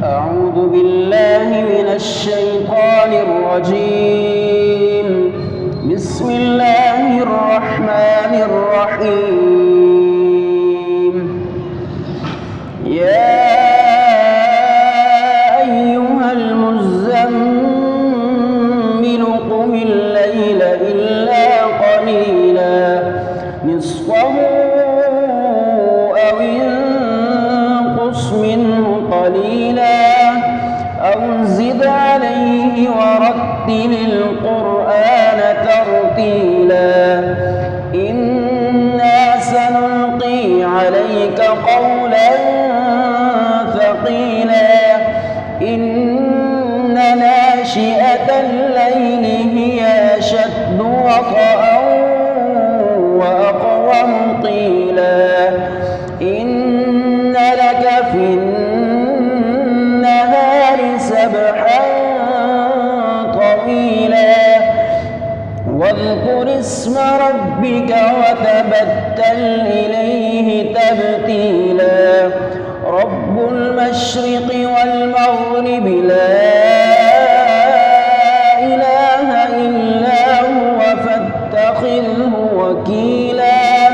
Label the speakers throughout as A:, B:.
A: أعوذ بالله من الشيطان الرجيم. بسم الله الرحمن الرحيم. يا أيها المزمل قم الليل إلا قليلا نصفه أو انقص منه قليلا أو زد عليه ورتل القرآن ترتيلا إنا سنلقي عليك قولا ثقيلا إن ناشئة الليل هي أشد وطئا وأقوم قيلا إن لك في النهار سبحا طويلا واذكر اسم ربك وتبتل إليه تبتيلا رب المشرق والمغرب لا إله إلا هو فاتخذه وكيلا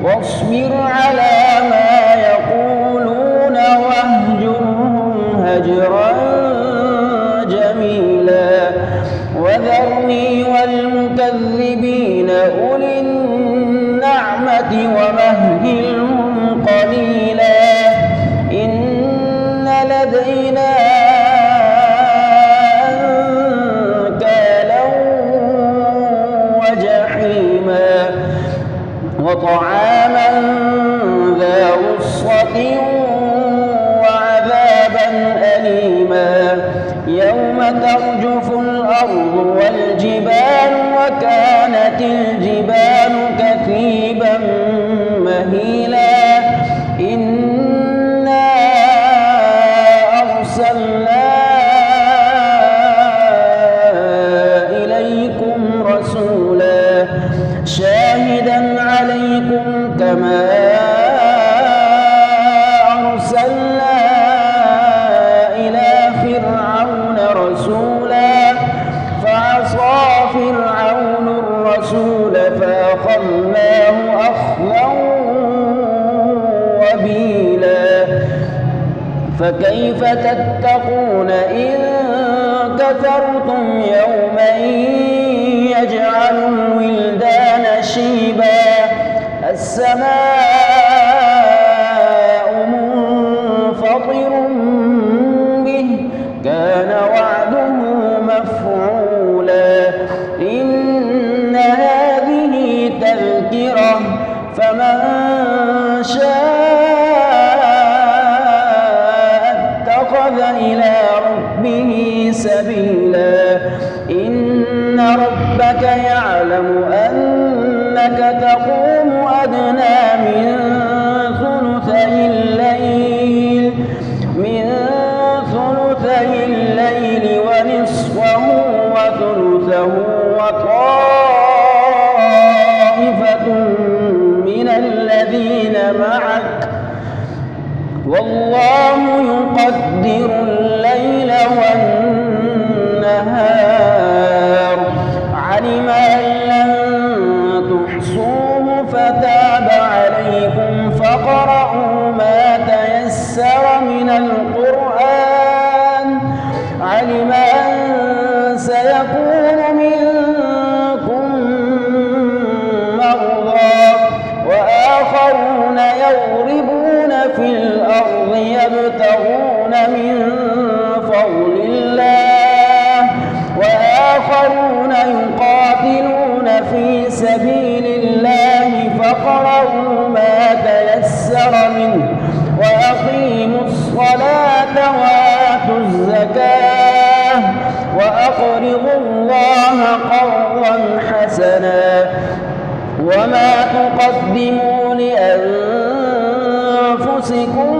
A: واصبر على ما يقولون واهجرهم هجرا جميلا وذرني والمكذبين أولي النعمة ومهلهم قليلا إن لدينا أنكالا وجحيما وطعاما ذا غصة وعذابا أليما يوم ترجف الأرض والجبال وكانت الجبال كثيبا مهيلا إنا أرسلنا إليكم رسولا شاهدا عليكم كما أرسلنا إلى فرعون رسولا فعصى فرعون الرسول فأخذناه أخذا وبيلا فكيف تتقون إن كفرتم يوما يجعل الولدان شيبا السماء منفطر به كان وعده مفعولا إن هذه تذكرة فمن شاء اتخذ إلى ربه سبيلا إن ربك يعلم أنك تقوم أدنى من ثلثي الليل ونصفه وثلثه وطائفة من الذين معك والله يقدر الليل والنهار علم أن لن تحصوه فتاب عليكم فاقرؤوا ما تيسر من القرآن علم أن سيكون منكم مرضى وآخرون يضربون في الأرض يبتغون من فضل الله وآخرون يقاتلون في سبيل الله فاقرؤوا ما تيسر منه وأقيموا الصلاة وآتوا الزكاة وأقرضوا الله قرضا حسنا وما تقدموا لأنفسكم